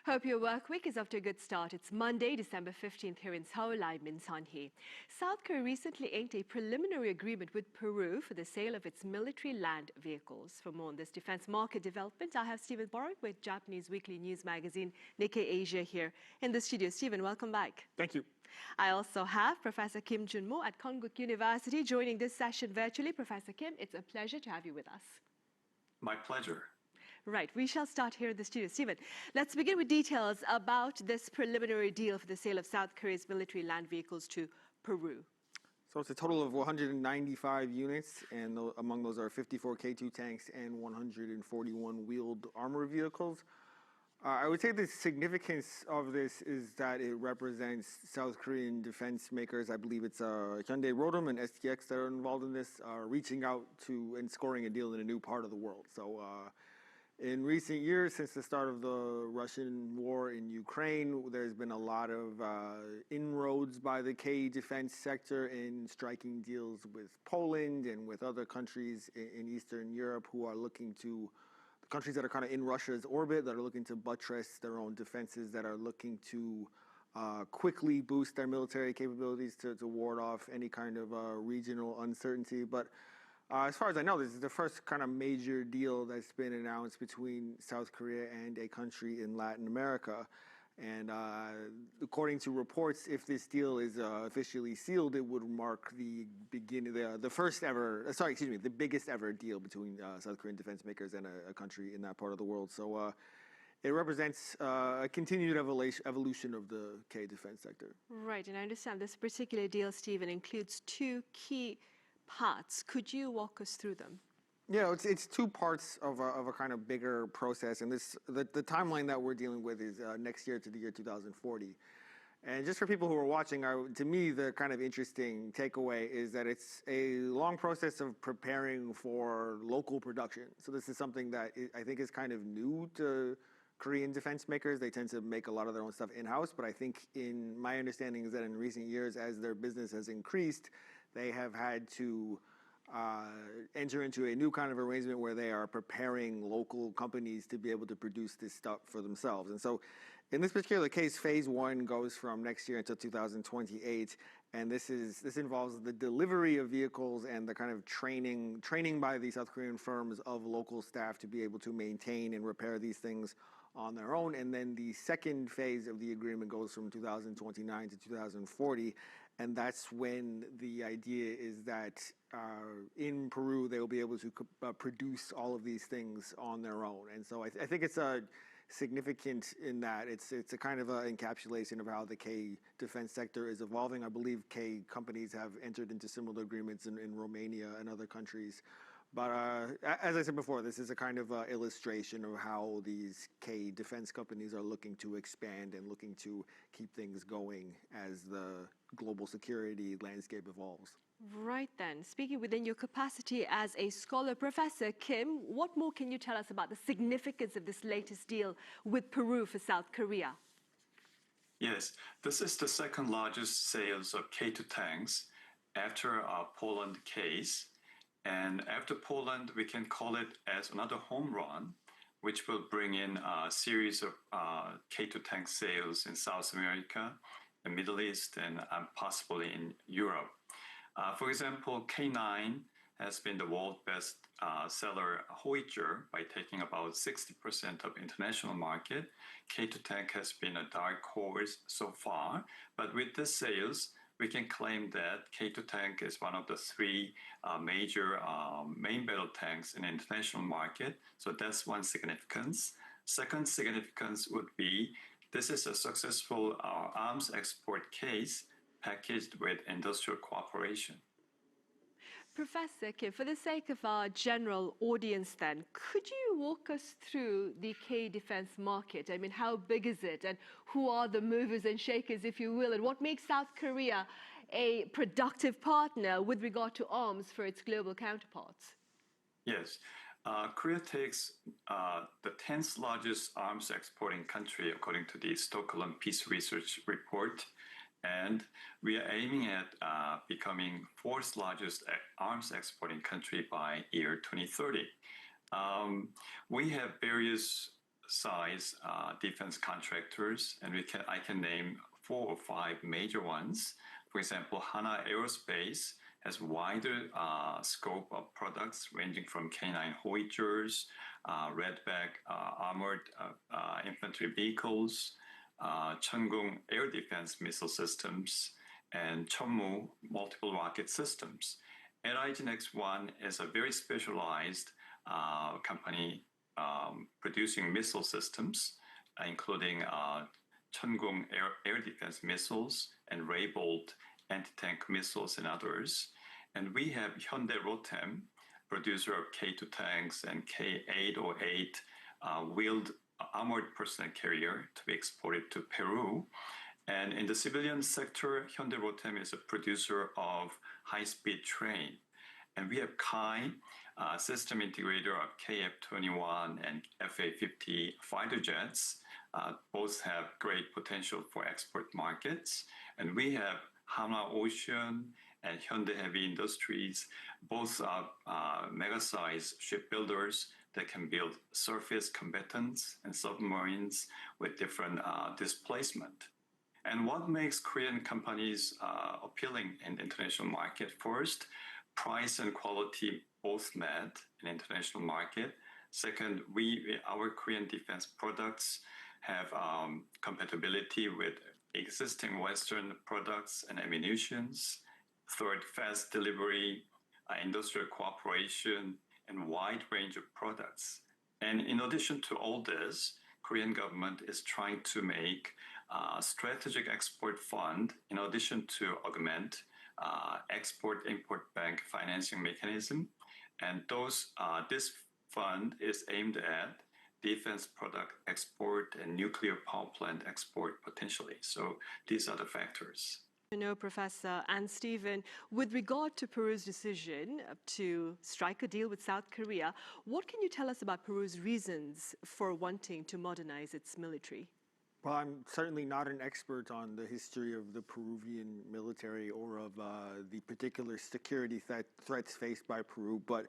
Hope your work week is off to a good start. It's Monday, December 15th here in Seoul. I'm Min Sun-hee. South Korea recently inked a preliminary agreement with Peru for the sale of its military land vehicles. For more on this defense market development, I have Stephen Borwick with Japanese weekly news magazine Nikkei Asia here in the studio. Stephen, welcome back. Thank you. I also have Professor Kim Jun-mo at Konkuk University joining this session virtually. Professor Kim, it's a pleasure to have you with us. My pleasure. Right, we shall start here in the studio. Stephen, let's begin with details about this preliminary deal for the sale of South Korea's military land vehicles to Peru. So it's a total of 195 units, and among those are 54 K2 tanks and 141 wheeled armor vehicles. I would say the significance of this is that it represents South Korean defense makers. I believe it's Hyundai Rotem and STX that are involved in this, reaching out to and scoring a deal in a new part of the world. So in recent years, since the start of the Russian war in Ukraine, there's been a lot of inroads by the K defense sector in striking deals with Poland and with other countries in Eastern Europe who are looking to, the countries that are kind of in Russia's orbit, that are looking to buttress their own defenses, that are looking to quickly boost their military capabilities to ward off any kind of regional uncertainty. But as far as I know, this is the first kind of major deal that's been announced between South Korea and a country in Latin America. And according to reports, if this deal is officially sealed, it would mark the beginning, the first ever, the biggest ever deal between South Korean defense makers and a country in that part of the world. So it represents a continued evolution of the K defense sector. Right, and I understand this particular deal, Stephen, includes two key parts. Could you walk us through them? Yeah, it's two parts of a kind of bigger process, and the timeline that we're dealing with is next year to the year 2040. And just for people who are watching, to me, the kind of interesting takeaway is that it's a long process of preparing for local production. So this is something that I think is kind of new to Korean defense makers. They tend to make a lot of their own stuff in-house, but I think in my understanding is that in recent years, as their business has increased, they have had to enter into a new kind of arrangement where they are preparing local companies to be able to produce this stuff for themselves. And so in this particular case, phase one goes from next year until 2028. And this involves the delivery of vehicles and the kind of training by the South Korean firms of local staff to be able to maintain and repair these things on their own. And then the second phase of the agreement goes from 2029 to 2040. And that's when the idea is that in Peru, they will be able to produce all of these things on their own. And so I think it's significant in that it's a kind of an encapsulation of how the K defense sector is evolving. I believe K companies have entered into similar agreements in Romania and other countries. But as I said before, this is a kind of illustration of how these K defense companies are looking to expand and looking to keep things going as the global security landscape evolves. Right then, speaking within your capacity as a scholar, Professor Kim, what more can you tell us about the significance of this latest deal with Peru for South Korea? Yes, this is the second largest sales of K2 tanks after our Poland case. And after Poland, we can call it as another home run, which will bring in a series of K2 tank sales in South America, the Middle East, and possibly in Europe. For example, K9 has been the world's best seller Hoicher by taking about 60% of international market. K2 tank has been a dark horse so far, but with the sales, we can claim that K2 tank is one of the three major main battle tanks in the international market. So that's one significance. Second significance would be this is a successful arms export case packaged with industrial cooperation. Professor Kim, for the sake of our general audience then, could you walk us through the K defense market? I mean, how big is it and who are the movers and shakers, if you will, and what makes South Korea a productive partner with regard to arms for its global counterparts? Yes. Korea takes the 10th largest arms exporting country according to the Stockholm Peace Research Report. And we are aiming at becoming fourth largest arms exporting country by year 2030. We have various size defense contractors, and I can name 4 or 5 major ones. For example, Hana Aerospace has wider scope of products ranging from K9 Howitzers, Redback armored infantry vehicles, Cheongung air defense missile systems, and Cheonmu multiple rocket systems. LIG Next One is a very specialized company producing missile systems, including Cheongung air defense missiles and Raybolt anti-tank missiles and others. And we have Hyundai Rotem, producer of K2 tanks and K808 wheeled armored personnel carrier to be exported to Peru. And in the civilian sector, Hyundai Rotem is a producer of high-speed train. And we have Kai, system integrator of KF-21 and FA-50 fighter jets. Both have great potential for export markets. And we have Hana Ocean and Hyundai Heavy Industries, both are mega-sized shipbuilders that can build surface combatants and submarines with different displacement. And what makes Korean companies appealing in the international market? First, price and quality both met in international market. Second, our Korean defense products have compatibility with existing Western products and ammunitions. Third, fast delivery, industrial cooperation, and wide range of products. And in addition to all this, Korean government is trying to make a strategic export fund in addition to augment export-import bank financing mechanism. And this fund is aimed at defense product export and nuclear power plant export potentially. So these are the factors. Professor, and Stephen, with regard to Peru's decision to strike a deal with South Korea, what can you tell us about Peru's reasons for wanting to modernize its military? Well, I'm certainly not an expert on the history of the Peruvian military or of the particular security threats faced by Peru, but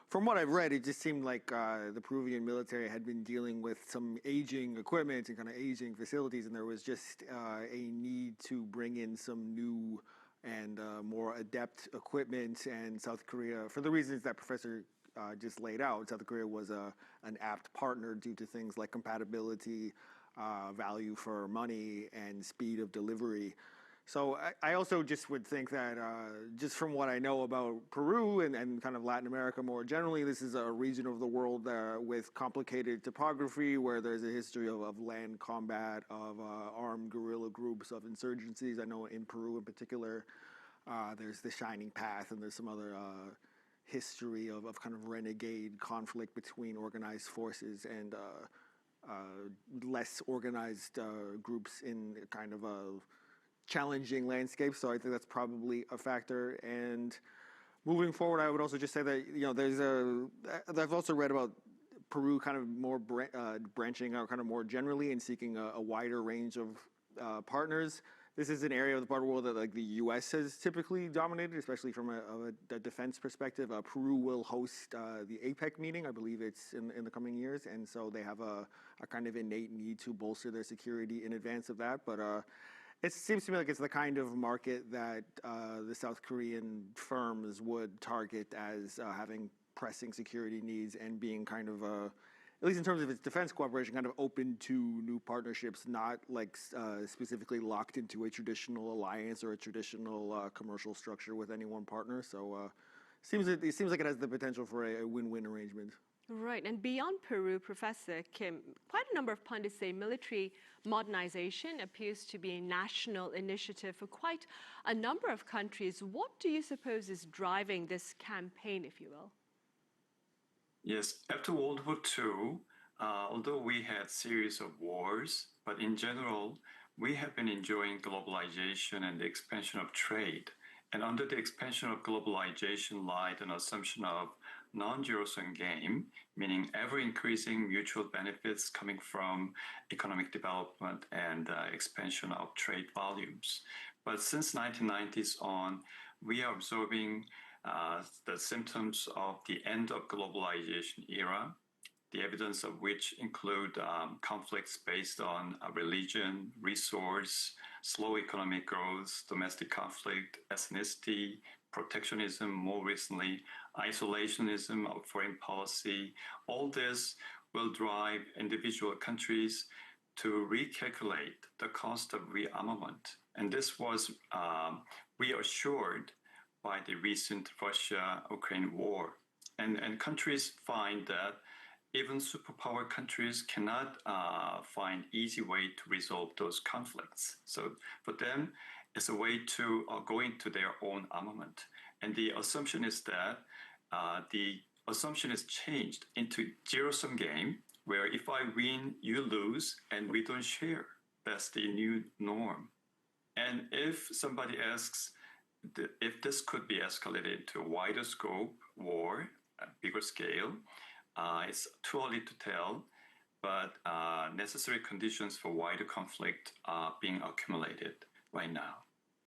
from what I've read, it just seemed like the Peruvian military had been dealing with some aging equipment and kind of aging facilities, and there was just a need to bring in some new and more adept equipment. And South Korea, for the reasons that Professor just laid out, South Korea was an apt partner due to things like compatibility, value for money, and speed of delivery. So I also just would think that just from what I know about Peru and kind of Latin America more generally, this is a region of the world with complicated topography where there's a history of land combat, of armed guerrilla groups, of insurgencies. I know in Peru in particular, there's the Shining Path and there's some other history of kind of renegade conflict between organized forces and less organized groups in kind of a challenging landscape, so I think that's probably a factor. And moving forward, I would also just say that I've also read about Peru kind of more branching out kind of more generally and seeking a wider range of partners. This is an area of the part of the world that like the U.S. has typically dominated, especially from a defense perspective. Peru will host the APEC meeting, I believe it's in the coming years, and so they have a kind of innate need to bolster their security in advance of that. But it seems to me like it's the kind of market that the South Korean firms would target as having pressing security needs and being kind of, at least in terms of its defense cooperation, kind of open to new partnerships, not like specifically locked into a traditional alliance or a traditional commercial structure with any one partner. So it seems like it has the potential for a win-win arrangement. Right, and beyond Peru, Professor Kim, quite a number of pundits say military modernization appears to be a national initiative for quite a number of countries. What do you suppose is driving this campaign, if you will? Yes, after World War II, although we had series of wars, but in general, we have been enjoying globalization and the expansion of trade. And under the expansion of globalization lied an assumption of non-zero-sum game, meaning ever-increasing mutual benefits coming from economic development and expansion of trade volumes. But since 1990s on, we are observing the symptoms of the end of globalization era. the evidence of which include conflicts based on religion, resource, slow economic growth, domestic conflict, ethnicity, protectionism, more recently, isolationism of foreign policy. All this will drive individual countries to recalculate the cost of rearmament. And this was reassured by the recent Russia-Ukraine war. And countries find that even superpower countries cannot find easy way to resolve those conflicts. So for them, it's a way to go into their own armament. And the assumption is that the assumption is changed into zero-sum game, where if I win, you lose, and we don't share. That's the new norm. And if somebody asks if this could be escalated to a wider scope war, a bigger scale, it's too early to tell, but necessary conditions for wider conflict are being accumulated right now.